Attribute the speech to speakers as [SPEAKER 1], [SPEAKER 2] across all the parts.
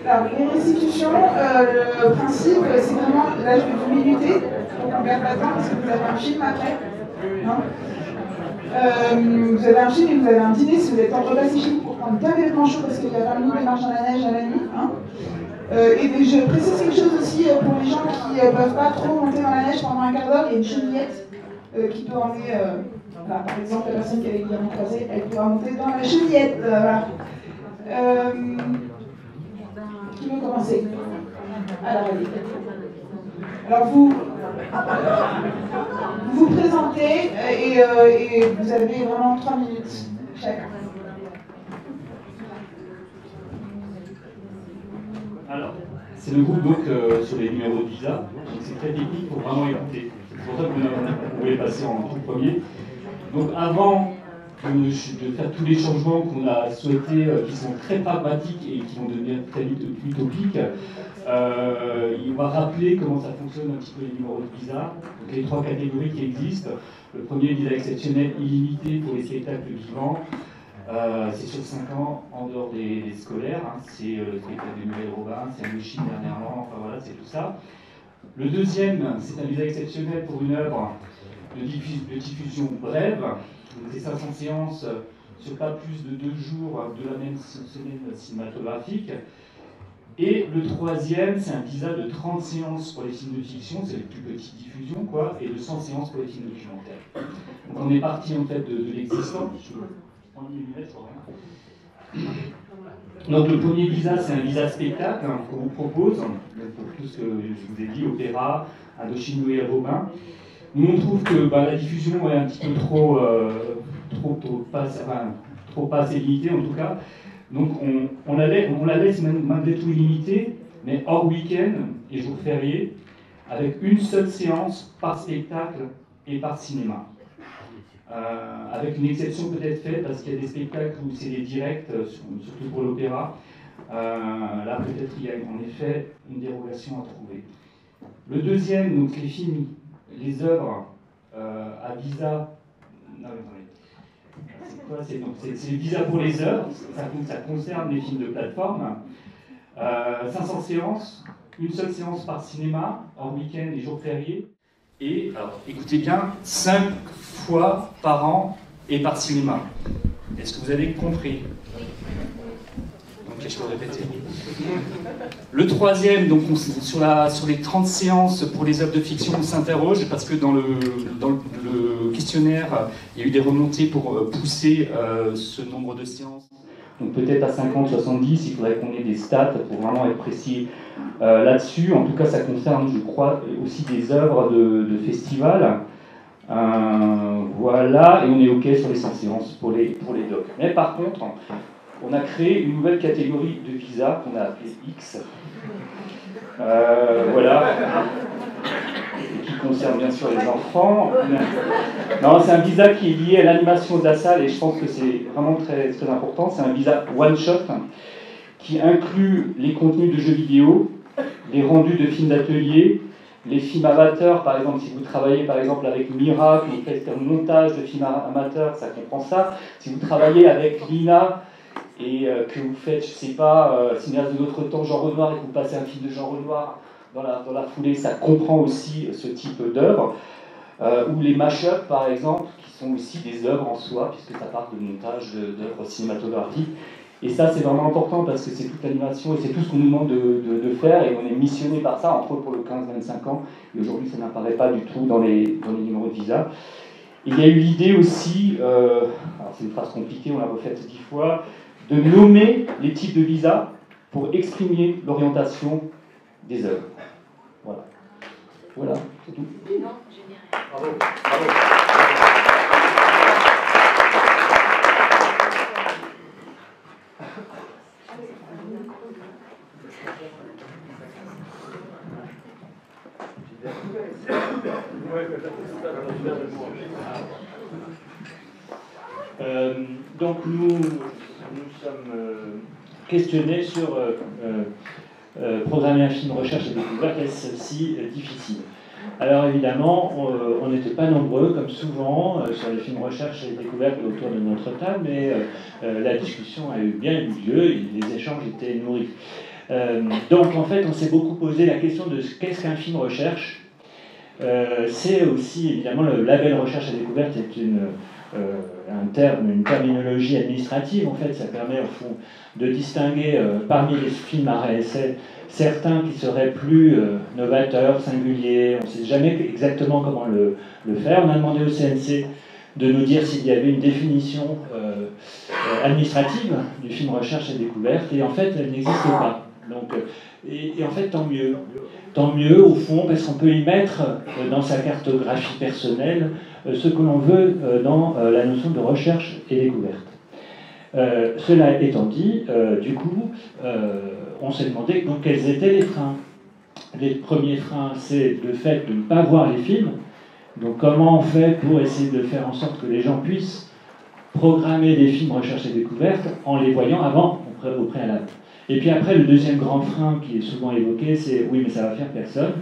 [SPEAKER 1] Alors, les restitutions, le principe, c'est vraiment, là je vais vous minuter, donc on ne perd pas de temps parce que vous avez un film après. Non vous avez un film et vous avez un dîner si vous êtes en repas chez vous pour prendre bien vêtements chauds parce qu'il y a 20 minutes de marche dans la neige à la nuit. Hein. Et je précise quelque chose aussi pour les gens qui ne peuvent pas trop monter dans la neige pendant un quart d'heure, il y a une chenillette qui peut emmener, voilà, par exemple, la personne qui a les ligaments croisés, elle pourra monter dans la chenillette. Voilà. Qui veut commencer? Alors, allez. Alors vous vous présentez et vous avez vraiment 3 minutes chacun.
[SPEAKER 2] Alors, c'est le groupe donc sur les numéros de visa, donc c'est très technique pour vraiment écouter. C'est pour ça que vous pouvez passer en tout premier. Donc avant de faire tous les changements qu'on a souhaités, qui sont très pragmatiques et qui vont devenir très vite utopiques, on va rappeler comment ça fonctionne un petit peu les numéros de visa. Donc les 3 catégories qui existent. Le premier, visa exceptionnel illimité pour les spectacles vivants. C'est sur 5 ans en dehors des scolaires. Hein. C'est le spectacle de Noël Robin, c'est Indochine dernièrement, enfin voilà, c'est tout ça. Le deuxième, c'est un visa exceptionnel pour une œuvre de diffusion brève. C'est 500 séances sur pas plus de 2 jours de la même semaine cinématographique. Et le troisième, c'est un visa de 30 séances pour les films de fiction, c'est les plus petites diffusions, quoi, et de 100 séances pour les films documentaires. Donc on est parti en fait de l'existant. Donc le premier visa, c'est un visa spectacle qu'on vous propose, pour tout ce que je vous ai dit, opéra, Indochine, Noël Robin. Nous on trouve que la diffusion est un petit peu trop pas assez limitée en tout cas. Donc on la laisse malgré tout illimitée, mais hors week-end et jours fériés, avec une seule séance par spectacle et par cinéma. Avec une exception peut-être faite, parce qu'il y a des spectacles où c'est des directs, surtout pour l'opéra. Là peut-être il y a en effet une dérogation à trouver. Le deuxième, donc les films, les œuvres à visa. Non, c'est le visa pour les œuvres, ça concerne les films de plateforme. 500 séances, une seule séance par cinéma, hors week-end et jours fériés. Et, alors écoutez bien, 5 fois par an et par cinéma. Est-ce que vous avez compris? Ok, je peux répéter. Le troisième, donc sur les 30 séances pour les œuvres de fiction, on s'interroge parce que dans le questionnaire, il y a eu des remontées pour pousser ce nombre de séances. Donc peut-être à 50, 70, il faudrait qu'on ait des stats pour vraiment être précis là-dessus. En tout cas, ça concerne, je crois, aussi des œuvres de festivals. Voilà, et on est OK sur les 100 séances pour les docs. Mais par contre, on a créé une nouvelle catégorie de visa qu'on a appelée X. Voilà. Et qui concerne bien sûr les enfants. Non, c'est un visa qui est lié à l'animation de la salle et je pense que c'est vraiment très, très important. C'est un visa one-shot qui inclut les contenus de jeux vidéo, les rendus de films d'atelier, les films amateurs, par exemple, si vous travaillez par exemple avec Mira, que vous faites un montage de films amateurs, ça comprend ça. Si vous travaillez avec Lina et que vous faites, je sais pas, cinéaste de notre temps, Jean Renoir, et que vous passez un film de Jean Renoir dans la foulée, ça comprend aussi ce type d'œuvre. Ou les mash-up, par exemple, qui sont aussi des œuvres en soi, puisque ça part de montage d'œuvres cinématographiques. Et ça, c'est vraiment important parce que c'est toute l'animation et c'est tout ce qu'on nous demande de faire et on est missionné par ça, entre autres pour le 15-25 ans. Et aujourd'hui, ça n'apparaît pas du tout dans les numéros de visa. Et il y a eu l'idée aussi, alors c'est une phrase compliquée, on l'a refaite 10 fois, de nommer les types de visas pour exprimer l'orientation des œuvres. Voilà. Voilà, c'est tout. Non, bravo. Bravo. Donc nous sommes questionnés sur programmer un film recherche et découverte, est-ce si difficile? Alors évidemment, on n'était pas nombreux, comme souvent, sur les films recherche et découverte autour de notre table, mais la discussion a bien eu lieu et les échanges étaient nourris.
[SPEAKER 3] Donc en fait, on s'est beaucoup posé la question de qu'est-ce qu'un film recherche. C'est aussi, évidemment, le label recherche et découverte est un terme, une terminologie administrative. En fait, ça permet au fond de distinguer parmi les films à réessai certains qui seraient plus novateurs, singuliers. On ne sait jamais exactement comment le faire. On a demandé au CNC de nous dire s'il y avait une définition administrative du film recherche et découverte, et en fait, elle n'existe pas. Donc, et en fait, tant mieux. Tant mieux, au fond, parce qu'on peut y mettre dans sa cartographie personnelle ce que l'on veut dans la notion de recherche et découverte. Cela étant dit, du coup, on s'est demandé donc, quels étaient les freins. Les premiers freins, c'est le fait de ne pas voir les films. Donc comment on fait pour essayer de faire en sorte que les gens puissent programmer des films recherche et découverte en les voyant avant, au préalable. Et puis après, le deuxième grand frein qui est souvent évoqué, c'est oui, mais ça va faire personne.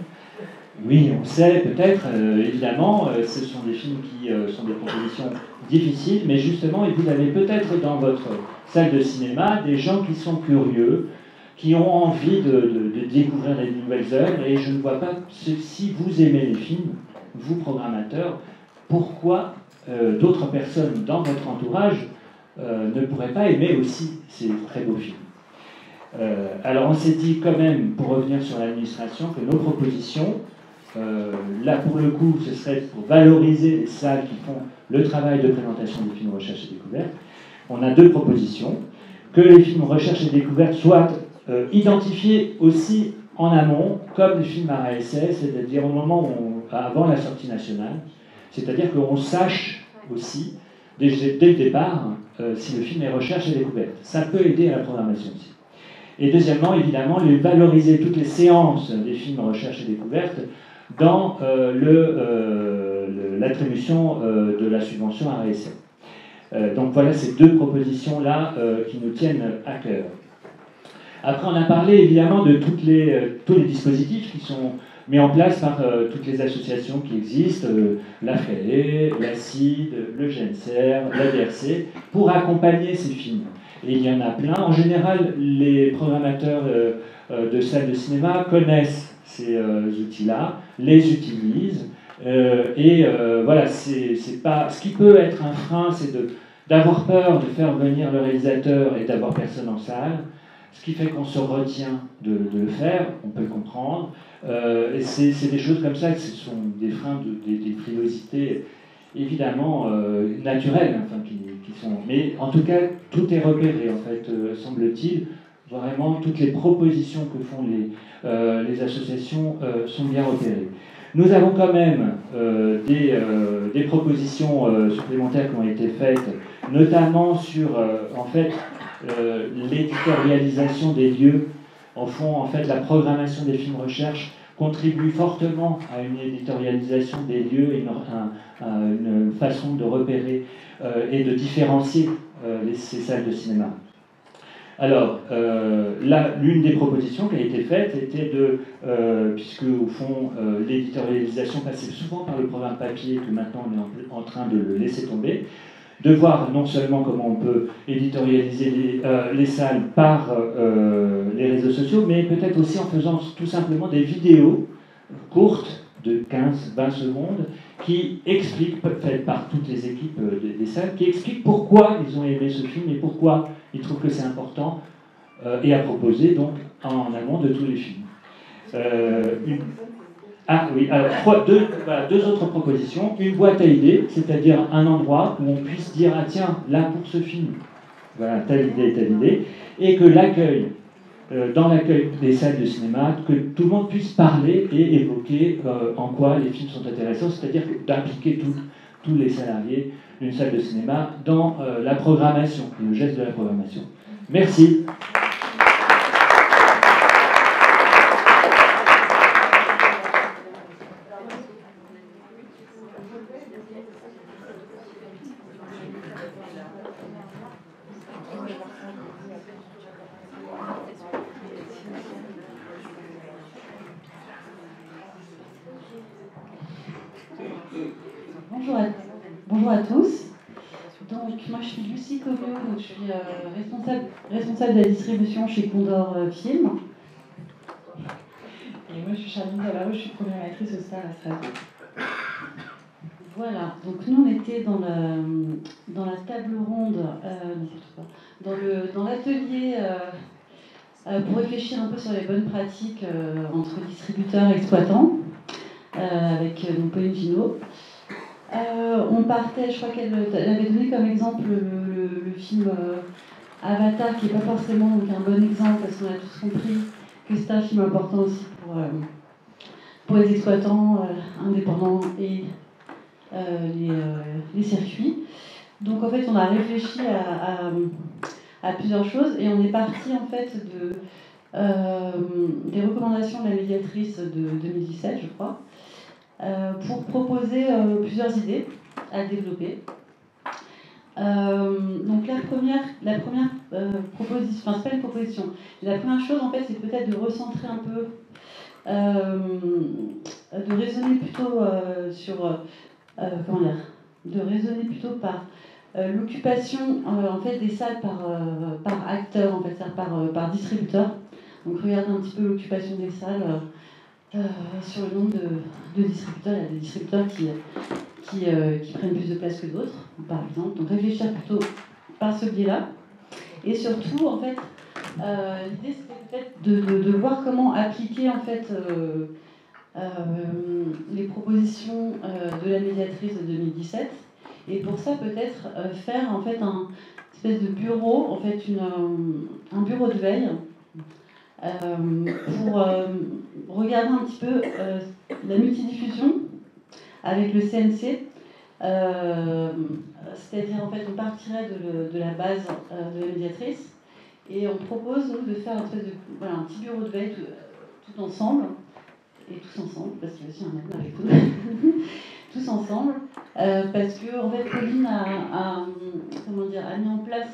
[SPEAKER 3] Oui, on sait peut-être, évidemment, ce sont des films qui sont des propositions difficiles, mais justement, vous avez peut-être dans votre salle de cinéma des gens qui sont curieux, qui ont envie de découvrir des nouvelles œuvres, et je ne vois pas, si vous aimez les films, vous programmateurs, pourquoi d'autres personnes dans votre entourage ne pourraient pas aimer aussi ces très beaux films. Alors on s'est dit quand même, pour revenir sur l'administration, que nos propositions, là pour le coup, ce serait pour valoriser les salles qui font le travail de présentation des films recherche et découverte. On a deux propositions. Que les films recherche et découverte soient identifiés aussi en amont, comme les films à réessai, c'est-à-dire au moment avant la sortie nationale, c'est-à-dire qu'on sache aussi, dès le départ, si le film est recherche et découverte. Ça peut aider à la programmation aussi. Et deuxièmement, évidemment, valoriser toutes les séances des films recherche et découverte dans l'attribution de la subvention à réessai. Donc voilà ces deux propositions-là qui nous tiennent à cœur. Après, on a parlé évidemment de tous les dispositifs qui sont mis en place par toutes les associations qui existent, l'AFRELE, l'ACID, le GNCR, la DRC, pour accompagner ces films. Et il y en a plein. En général, les programmateurs de salles de cinéma connaissent ces outils-là, les utilisent. Voilà, c'est pas... Ce qui peut être un frein, c'est d'avoir peur de faire venir le réalisateur et d'avoir personne en salle. Ce qui fait qu'on se retient de le faire, on peut le comprendre. Et c'est des choses comme ça, ce sont des freins, des frilosités évidemment naturelles, enfin, qui sont... Mais en tout cas, tout est repéré, en fait, semble-t-il. Vraiment, toutes les propositions que font les associations sont bien repérées. Nous avons quand même des propositions supplémentaires qui ont été faites, notamment sur, en fait, l'éditorialisation des lieux. Au fond, en fait, la programmation des films recherche contribue fortement à une éditorialisation des lieux et une façon de repérer et de différencier ces salles de cinéma. Alors, l'une des propositions qui a été faite était puisque au fond, l'éditorialisation passait souvent par le programme papier, que maintenant on est en train de le laisser tomber, de voir non seulement comment on peut éditorialiser les salles par les réseaux sociaux, mais peut-être aussi en faisant tout simplement des vidéos courtes de 15-20 secondes qui expliquent, faites par toutes les équipes des salles, qui expliquent pourquoi ils ont aimé ce film et pourquoi ils trouvent que c'est important et à proposer donc en amont de tous les films. Ah oui, alors deux autres propositions. Une boîte à idées, c'est-à-dire un endroit où on puisse dire ah tiens, là pour ce film, voilà, telle idée, et que l'accueil, dans l'accueil des salles de cinéma, que tout le monde puisse parler et évoquer en quoi les films sont intéressants, c'est-à-dire d'impliquer tous les salariés d'une salle de cinéma dans la programmation, le geste de la programmation. Merci.
[SPEAKER 4] Bonjour à tous. Donc, moi, je suis Lucie Comiot, je suis responsable de la distribution chez Condor Film.
[SPEAKER 5] Moi, je suis Charline Tabarou, je suis programmatrice au STAR à Strasbourg.
[SPEAKER 4] Voilà, donc nous on était dans la table ronde, dans l'atelier pour réfléchir un peu sur les bonnes pratiques entre distributeurs et exploitants, avec Pauline Ginaud. On partait, je crois qu'elle avait donné comme exemple le film Avatar, qui n'est pas forcément donc, un bon exemple, parce qu'on a tous compris que c'est un film important aussi pour les exploitants indépendants et les circuits. Donc en fait, on a réfléchi à plusieurs choses et on est parti en fait des recommandations de la médiatrice de 2017, je crois, pour proposer plusieurs idées à développer. Donc la première proposition, enfin c'est pas une proposition, la première chose en fait c'est peut-être de recentrer un peu, de raisonner plutôt de raisonner plutôt par l'occupation en fait des salles par acteur, en fait, par distributeur. Donc regarder un petit peu l'occupation des salles sur le nombre de distributeurs. Il y a des distributeurs qui prennent plus de place que d'autres, par exemple. Donc réfléchir plutôt par ce biais-là. Et surtout, en fait, l'idée c'était peut-être de voir comment appliquer en fait les propositions de la médiatrice de 2017. Et pour ça, peut-être faire en fait un espèce de bureau, en fait un bureau de veille pour regarder un petit peu la multidiffusion avec le CNC. C'est-à-dire, en fait, on partirait de la base de la médiatrice et on propose, nous, de faire un petit bureau de veille tout ensemble. Et tous ensemble, parce qu'il y a aussi un homme avec nous, tous ensemble, parce que en fait, Pauline a mis en place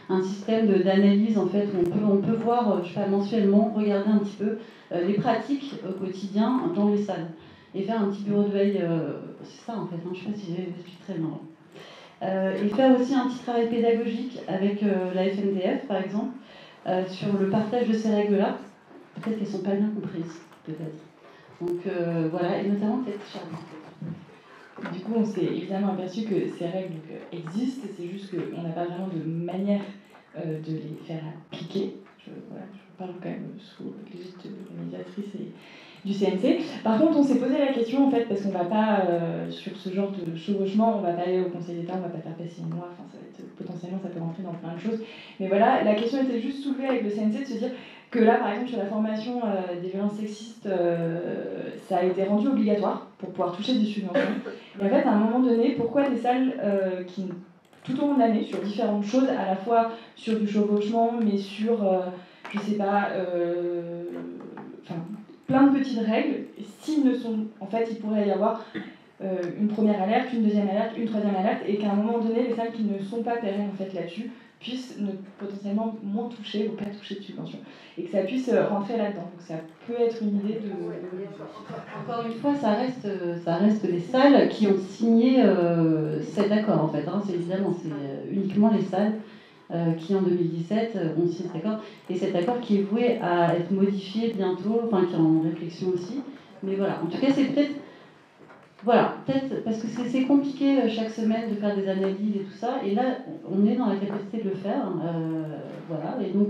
[SPEAKER 4] un système d'analyse en fait, où on peut voir, je sais pas, mensuellement, regarder un petit peu les pratiques au quotidien dans les salles et faire un petit bureau de veille, c'est ça en fait, je ne sais pas si j'explique très bien. Et faire aussi un petit travail pédagogique avec la FNDF par exemple, sur le partage de ces règles-là. Peut-être qu'elles ne sont pas bien comprises, peut-être. Donc voilà, et notamment peut-être Charlie.
[SPEAKER 5] Du coup, on s'est évidemment aperçu que ces règles existent, c'est juste qu'on n'a pas vraiment de manière de les faire appliquer. Je parle quand même sous l'égide de la médiatrice et du CNC. Par contre, on s'est posé la question, en fait, parce qu'on ne va pas, sur ce genre de chevauchement, on ne va pas aller au Conseil d'État, on ne va pas faire passer une loi, enfin, ça va être, potentiellement, ça peut rentrer dans plein de choses. Mais voilà, la question était juste soulevée avec le CNC de se dire que là, par exemple, sur la formation des violences sexistes, ça a été rendu obligatoire pour pouvoir toucher des subventions. Et en fait, à un moment donné, pourquoi des salles qui, tout au long de l'année, sur différentes choses, à la fois sur du chevauchement, mais sur, je sais pas, plein de petites règles, s'ils ne sont, en fait, il pourrait y avoir une première alerte, une deuxième alerte, une troisième alerte, et qu'à un moment donné, les salles qui ne sont pas pérennes en fait là-dessus puissent potentiellement moins toucher ou pas toucher de subventions, et que ça puisse rentrer là-dedans. Donc ça peut être une idée de...
[SPEAKER 4] Encore une fois, ça reste les salles qui ont signé cet accord en fait. C'est uniquement les salles qui en 2017 ont signé cet accord, et cet accord qui est voué à être modifié bientôt, enfin qui est en réflexion aussi. Mais voilà, en tout cas c'est peut-être parce que c'est compliqué chaque semaine de faire des analyses et tout ça, et là on est dans la capacité de le faire, voilà, et donc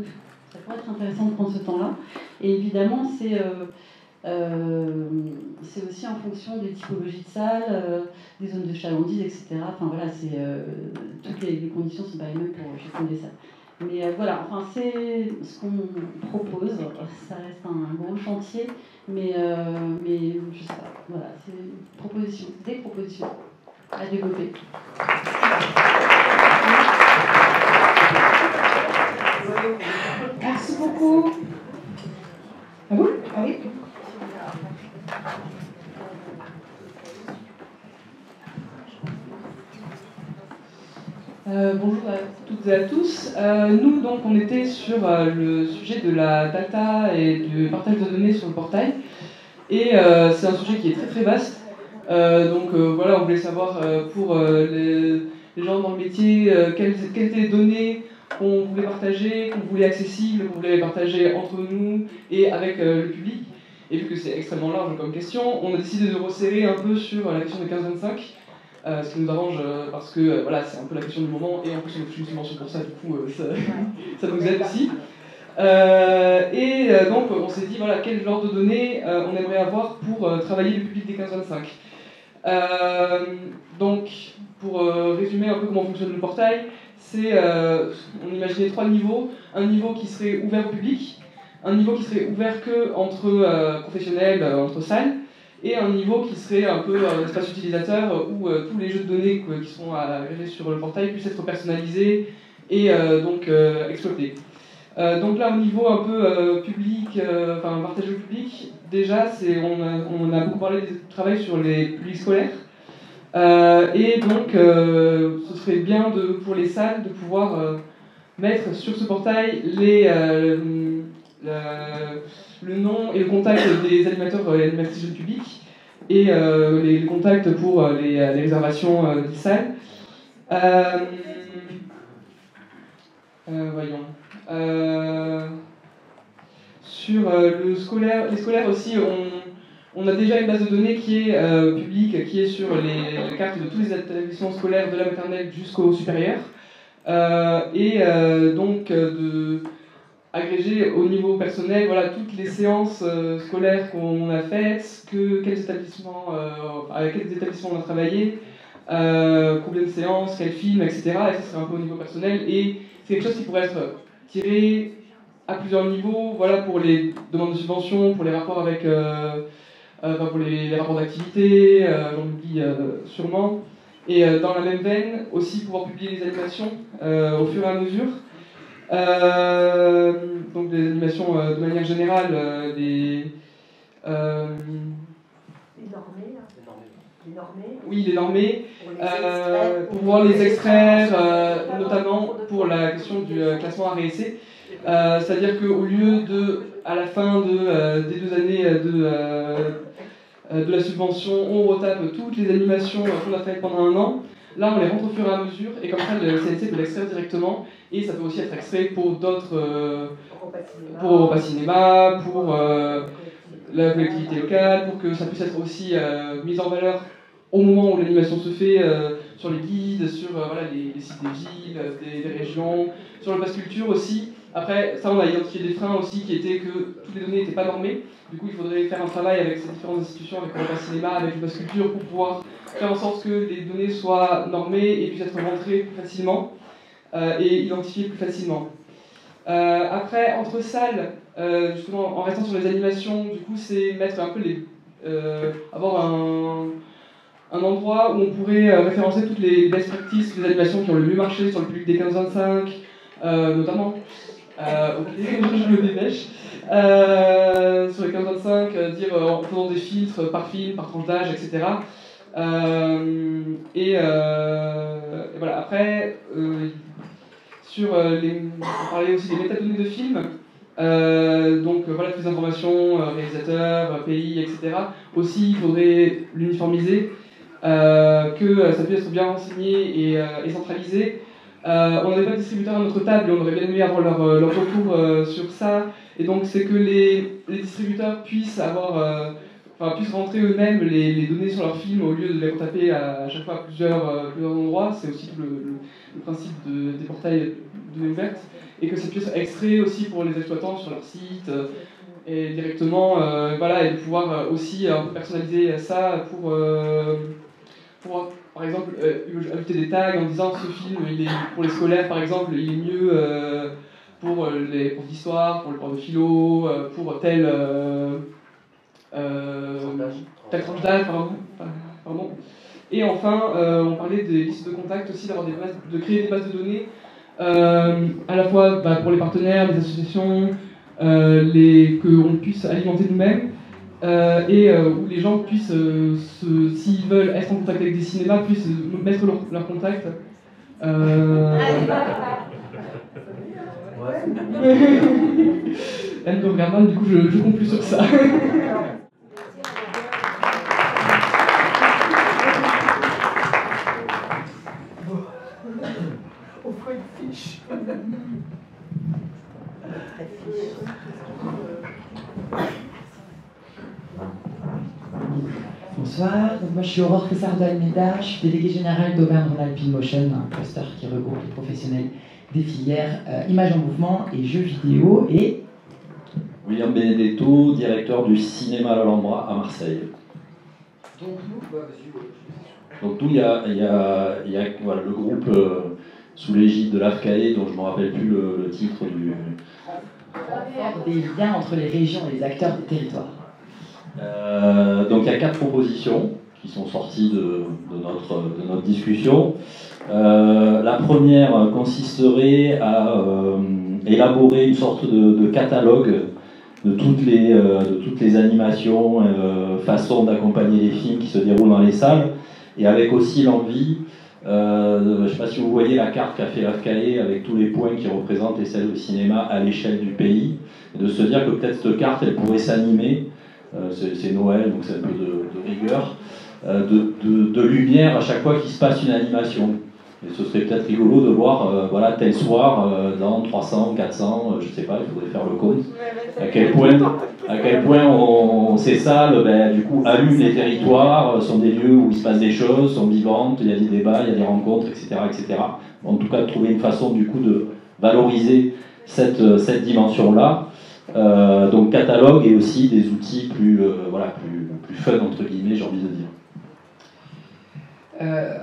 [SPEAKER 4] ça pourrait être intéressant de prendre ce temps-là. Et évidemment c'est aussi en fonction des typologies de salles, des zones de chalandise, etc. Enfin voilà, toutes les conditions ne sont pas les mêmes pour chacune des salles. Mais voilà, enfin c'est ce qu'on propose. Ça reste un gros chantier, mais je sais pas. Voilà, c'est des propositions à développer.
[SPEAKER 1] Merci beaucoup.
[SPEAKER 5] Ah bon ?
[SPEAKER 1] Ah oui.
[SPEAKER 6] Bonjour à toutes et à tous. Nous, donc, on était sur le sujet de la data et du partage de données sur le portail. Et c'est un sujet qui est très très vaste. Voilà, on voulait savoir pour les gens dans le métier quelles étaient les données qu'on voulait partager, qu'on voulait accessibles, qu'on voulait partager entre nous et avec le public. Et vu que c'est extrêmement large comme question, on a décidé de resserrer un peu sur la question des 15-25, ce qui nous arrange parce que voilà, c'est un peu la question du moment, et en plus on a touché une subvention pour ça, du coup ça nous aide aussi. Donc on s'est dit voilà, quel genre de données on aimerait avoir pour travailler le public des 15-25. Donc pour résumer un peu comment fonctionne le portail, on imaginait 3 niveaux. Un niveau qui serait ouvert au public, un niveau qui serait ouvert que entre professionnels, entre salles, et un niveau qui serait un peu un espace utilisateur où tous les jeux de données qui sont agrégés sur le portail puissent être personnalisés et donc exploités. Donc là, au niveau un peu public, enfin partagé au public, déjà, on a beaucoup parlé du travail sur les publics scolaires. Et donc, ce serait bien pour les salles de pouvoir mettre sur ce portail le nom et le contact des animateurs et animatrices jeunes publics et les contacts pour les réservations des salles. Voyons. Sur les scolaires aussi, on a déjà une base de données qui est publique, qui est sur les cartes de tous les établissements scolaires de la maternelle jusqu'au supérieur. Donc de agréger au niveau personnel voilà, toutes les séances scolaires qu'on a faites, avec quels établissements on a travaillé, combien de séances, quels films, etc. Et ça serait un peu au niveau personnel. Et c'est quelque chose qui pourrait être tiré à plusieurs niveaux, voilà, pour les demandes de subventions, pour les rapports avec, pour les rapports d'activité, j'en oublie sûrement. Et dans la même veine, aussi pouvoir publier les animations au fur et à mesure. Donc des animations de manière générale,
[SPEAKER 7] Les normés.
[SPEAKER 6] Oui, les normés, pour pouvoir les extraire, notamment pour la question du classement art et essai. C'est-à-dire qu'au lieu à la fin des 2 années de la subvention, on retape toutes les animations qu'on a faites pendant un an. Là, on les rentre au fur et à mesure, et comme ça, le CNC peut l'extraire directement, et ça peut aussi être extrait pour d'autres, pour Europa Cinéma, pour la collectivité locale, pour que ça puisse être aussi mis en valeur au moment où l'animation se fait, sur les guides, sur voilà, les sites des villes, des régions, sur le pass culture aussi. Après, ça, on a identifié des freins aussi qui étaient que toutes les données n'étaient pas normées. Du coup, il faudrait faire un travail avec ces différentes institutions, avec Europa Cinéma, avec le pass culture, pour pouvoir faire en sorte que les données soient normées et puissent être rentrées plus facilement et identifiées plus facilement. Après, entre salles, justement, en restant sur les animations, du coup, c'est mettre un peu avoir un endroit où on pourrait référencer toutes les best practices, les animations qui ont le mieux marché sur le public des 15-25, notamment. Ok, je me dépêche. Sur les 15-25, dire en faisant des filtres par film, par tranche d'âge, etc. Et voilà, après, on parlait aussi des métadonnées de films. Donc voilà, toutes les informations, réalisateurs, pays, etc. Aussi, il faudrait l'uniformiser, que ça puisse être bien renseigné et centralisé. On n'avait pas de distributeur à notre table et on aurait bien aimé avoir leur retour sur ça. Et donc c'est que les distributeurs puissent puissent rentrer eux-mêmes les données sur leurs films au lieu de les retaper à chaque fois à plusieurs endroits. C'est aussi tout le principe des portails de données ouvertes. Et que ça puisse être extrait aussi pour les exploitants sur leur site et directement, voilà, et de pouvoir aussi un peu personnaliser ça pour par exemple, ajouter des tags en disant ce film, pour les scolaires par exemple, il est mieux pour les profs d'histoire, pour les profs de philo, pour telle tranche d'âge, pardon. Et enfin, on parlait des listes de contacts aussi, de créer des bases de données, à la fois pour les partenaires, les associations, qu'on puisse alimenter nous-mêmes. Et où les gens puissent, s'ils veulent être en contact avec des cinémas, puissent mettre leur contact. Elle me regarde mal, du coup je conclue sur ça.
[SPEAKER 7] Au fond de fiche.
[SPEAKER 8] Bonsoir, donc moi je suis Aurore Cressard d'Almeida, je suis déléguée générale d'Auvergne-Rhône-Alpes Motion, un cluster qui regroupe les professionnels des filières images en mouvement et jeux vidéo, et
[SPEAKER 9] William Benedetto, directeur du cinéma à l'Alhambra à Marseille.
[SPEAKER 8] donc
[SPEAKER 9] Donc il y a voilà, le groupe sous l'égide de l'AFCAE, dont je ne me rappelle plus le titre du...
[SPEAKER 8] faire des liens entre les régions et les acteurs des territoires.
[SPEAKER 9] Donc il y a 4 propositions qui sont sorties de notre discussion. La première consisterait à élaborer une sorte de catalogue de toutes les animations, façons d'accompagner les films qui se déroulent dans les salles, et avec aussi l'envie, je ne sais pas si vous voyez la carte qu'a fait l'AFCAE avec tous les points qui représentent les salles de cinéma à l'échelle du pays, et de se dire que peut-être cette carte elle pourrait s'animer. C'est Noël, donc c'est un peu de rigueur, de lumière à chaque fois qu'il se passe une animation. Et ce serait peut-être rigolo de voir, voilà, tel soir, dans 300, 400, je ne sais pas, il faudrait faire le compte, à quel point ces salles, du coup, allument les territoires, sont des lieux où il se passe des choses, sont vivantes, il y a des débats, il y a des rencontres, etc. etc. En tout cas, de trouver une façon, du coup, de valoriser cette dimension-là. Donc catalogue et aussi des outils plus fun entre guillemets, j'ai envie de dire.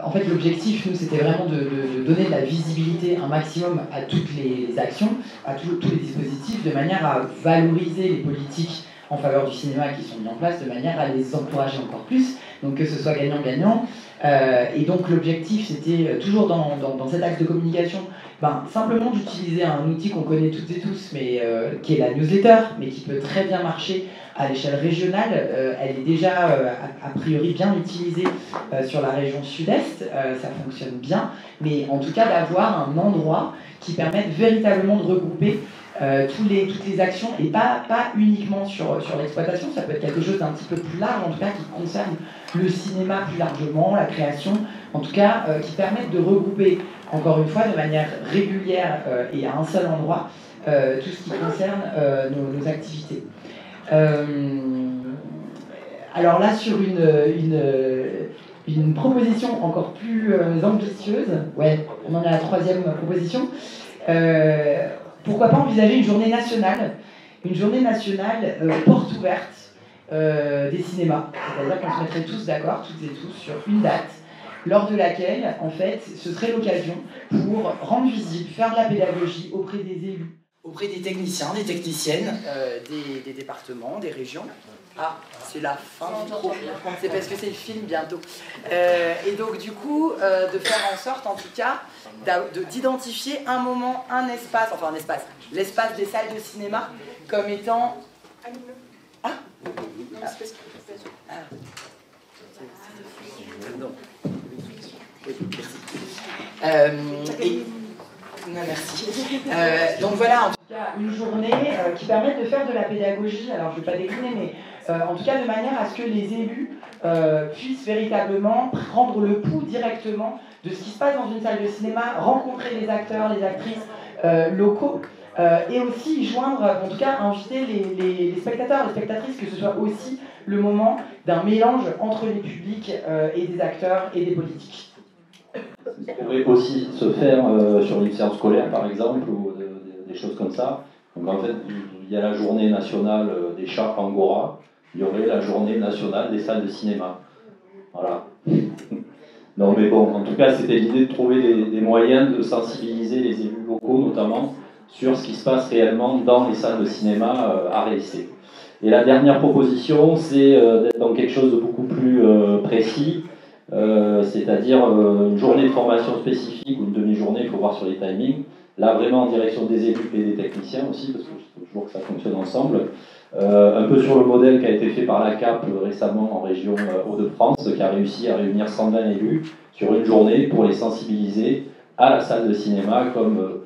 [SPEAKER 8] En fait, l'objectif, nous, c'était vraiment de donner de la visibilité un maximum à toutes les actions, à tous les dispositifs, de manière à valoriser les politiques en faveur du cinéma qui sont mis en place, de manière à les encourager encore plus, donc que ce soit gagnant-gagnant. Et donc l'objectif, c'était toujours dans cet axe de communication, simplement d'utiliser un outil qu'on connaît toutes et tous, mais qui est la newsletter, mais qui peut très bien marcher à l'échelle régionale. Elle est déjà a priori bien utilisée sur la région sud-est, ça fonctionne bien, mais en tout cas d'avoir un endroit qui permette véritablement de regrouper toutes les actions, et pas uniquement sur l'exploitation. Ça peut être quelque chose d'un petit peu plus large, en tout cas qui concerne le cinéma plus largement, la création, en tout cas qui permettent de regrouper, encore une fois, de manière régulière et à un seul endroit, tout ce qui concerne nos activités. Alors là, sur une proposition encore plus ambitieuse, ouais, on en est à la 3e proposition, pourquoi pas envisager une journée nationale porte ouverte des cinémas. C'est-à-dire qu'on se mettrait tous d'accord, toutes et tous, sur une date, lors de laquelle, en fait, ce serait l'occasion pour rendre visible, faire de la pédagogie auprès des élus, auprès des techniciens, des techniciennes, des départements, des régions. Ah, c'est la fin du trop. C'est parce que c'est le film bientôt. Et donc, du coup, de faire en sorte, en tout cas, d'identifier un moment, l'espace des salles de cinéma comme étant... Ah, non. Oui, merci. Non, merci. Donc voilà, en tout cas, une journée qui permette de faire de la pédagogie. Alors, je ne vais pas décliner, mais en tout cas de manière à ce que les élus puissent véritablement prendre le pouls directement de ce qui se passe dans une salle de cinéma, rencontrer les acteurs, les actrices locaux, et aussi joindre, en tout cas inviter les spectateurs, les spectatrices, que ce soit aussi le moment d'un mélange entre les publics et des acteurs et des politiques.
[SPEAKER 9] Ça pourrait aussi se faire sur une séance scolaire, par exemple, ou des choses comme ça. Donc en fait, il y a la journée nationale des chats Angora, il y aurait la journée nationale des salles de cinéma. Voilà. Non mais bon, en tout cas, c'était l'idée de trouver des moyens de sensibiliser les élus locaux, notamment, sur ce qui se passe réellement dans les salles de cinéma à réaliser. Et la dernière proposition, c'est d'être dans quelque chose de beaucoup plus précis, c'est-à-dire une journée de formation spécifique ou une demi-journée, il faut voir sur les timings, là vraiment en direction des élus et des techniciens aussi, parce qu'il faut toujours que ça fonctionne ensemble, un peu sur le modèle qui a été fait par la CAP récemment en région Hauts-de-France, qui a réussi à réunir 120 élus sur une journée pour les sensibiliser à la salle de cinéma comme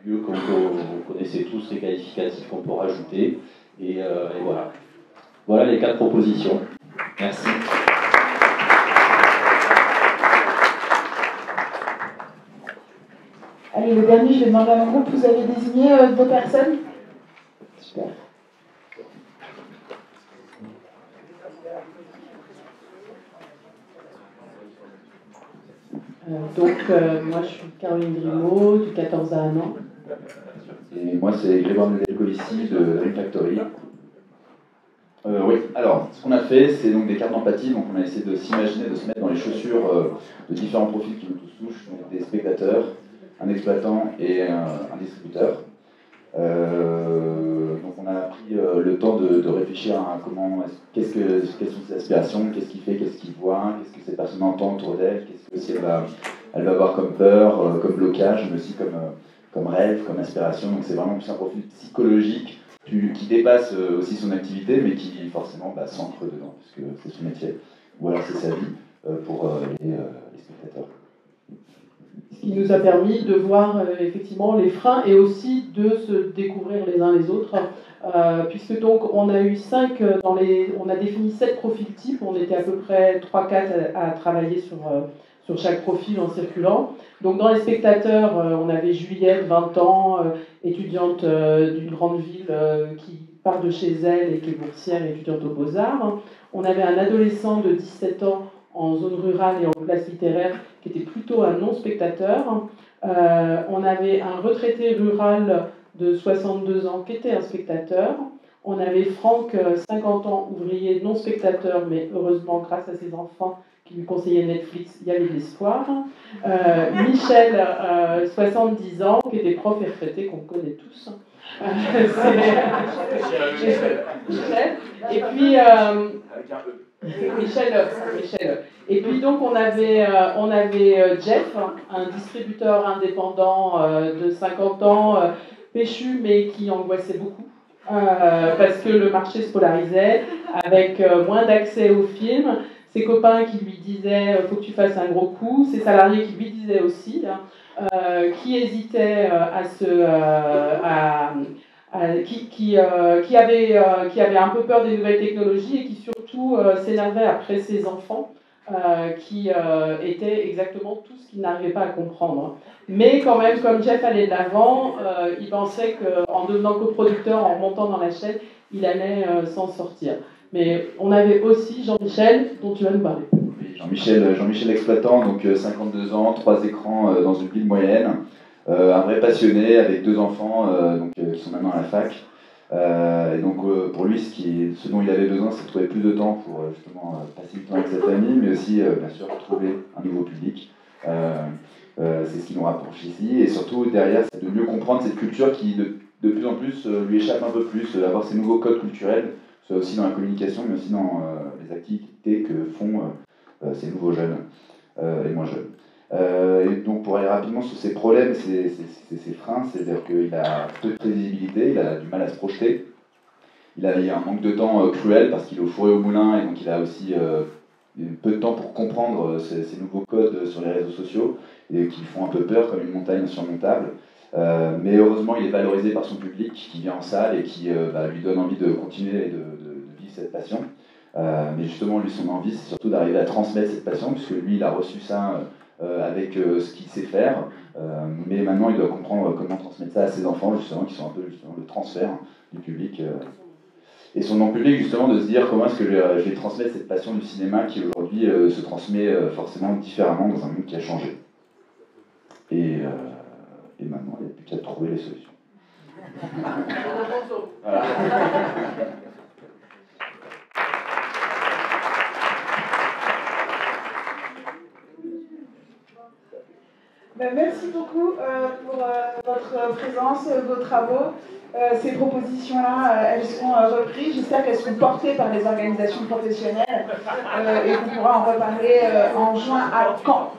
[SPEAKER 9] lieu que vous connaissez tous, les qualificatifs qu'on peut rajouter, et voilà. Voilà les 4 propositions. Merci.
[SPEAKER 1] Allez, le dernier, je vais demander à mon groupe, vous avez désigné 2 personnes? Super.
[SPEAKER 10] Moi, je suis Caroline Grimaud, du 14 à 1 an.
[SPEAKER 11] Et moi, c'est Grégoire Nedelko-ici de Dream Factory. Oui, alors, ce qu'on a fait, c'est donc des cartes d'empathie. Donc, on a essayé de s'imaginer, de se mettre dans les chaussures de différents profils qui nous tous touchent, donc des spectateurs, un exploitant et un distributeur. Donc, on a pris le temps de réfléchir à quelles sont ses aspirations, qu'est-ce qu'il fait, qu'est-ce qu'il voit, qu'est-ce que cette personne entend autour d'elle, qu'est-ce que aussi elle va avoir comme peur, comme blocage, mais aussi comme rêve, comme aspiration. Donc, c'est vraiment plus un profil psychologique qui dépasse aussi son activité, mais qui forcément s'ancre dedans, puisque c'est son métier, ou alors c'est sa vie pour les spectateurs.
[SPEAKER 10] Ce qui nous a permis de voir effectivement les freins et aussi de se découvrir les uns les autres, puisque donc on a eu on a défini 7 profils types, on était à peu près 3-4 à travailler sur chaque profil en circulant. Donc dans les spectateurs, on avait Juliette, 20 ans, étudiante d'une grande ville qui part de chez elle et qui est boursière et étudiante aux Beaux-Arts. On avait un adolescent de 17 ans en zone rurale et en classe littéraire qui était plutôt un non-spectateur. On avait un retraité rural de 62 ans qui était un spectateur. On avait Franck, 50 ans, ouvrier non-spectateur, mais heureusement, grâce à ses enfants qui lui conseillaient Netflix, il y avait de l'espoir. Michel, 70 ans, qui était prof et retraité, qu'on connaît tous. Michel. Et puis... Michel. Et puis donc on avait Jeff, un distributeur indépendant de 50 ans, péchu mais qui angoissait beaucoup parce que le marché se polarisait, avec moins d'accès aux films, ses copains qui lui disaient faut que tu fasses un gros coup, ses salariés qui lui disaient aussi, qui hésitaient qui avait un peu peur des nouvelles technologies et qui surtout s'énervait après ses enfants qui étaient exactement tout ce qu'il n'arrivait pas à comprendre. Mais quand même, comme Jeff allait de l'avant, il pensait qu'en devenant coproducteur, en montant dans la chaîne, il allait s'en sortir. Mais on avait aussi Jean-Michel, dont tu vas nous parler.
[SPEAKER 11] Oui, Jean-Michel exploitant, donc 52 ans, 3 écrans dans une ville moyenne. Un vrai passionné avec 2 enfants qui sont maintenant à la fac. Et donc pour lui, ce dont il avait besoin, c'est de trouver plus de temps pour justement passer du temps avec sa famille, mais aussi bien sûr trouver un nouveau public. C'est ce qui nous rapproche ici. Et surtout derrière, c'est de mieux comprendre cette culture qui de plus en plus lui échappe un peu plus, avoir ces nouveaux codes culturels, soit aussi dans la communication, mais aussi dans les activités que font ces nouveaux jeunes et moins jeunes. Et donc pour aller rapidement sur ses problèmes, ses freins, c'est-à-dire qu'il a peu de prévisibilité, il a du mal à se projeter, il a un manque de temps cruel parce qu'il est au four et au moulin et donc il a aussi peu de temps pour comprendre ces nouveaux codes sur les réseaux sociaux et qui font un peu peur comme une montagne insurmontable. Mais heureusement il est valorisé par son public qui vient en salle et qui lui donne envie de continuer et de vivre cette passion. Mais justement lui son envie c'est surtout d'arriver à transmettre cette passion puisque lui il a reçu ça avec ce qu'il sait faire, mais maintenant il doit comprendre comment transmettre ça à ses enfants, justement, qui sont un peu justement, le transfert du public. Et son non-public, justement, de se dire comment est-ce que je vais transmettre cette passion du cinéma qui aujourd'hui se transmet forcément différemment dans un monde qui a changé. Et maintenant, il n'y a plus qu'à trouver les solutions. Voilà.
[SPEAKER 1] Merci beaucoup pour votre présence, vos travaux. Ces propositions-là, elles seront reprises. J'espère qu'elles seront portées par les organisations professionnelles et qu'on pourra en reparler en juin à Caen.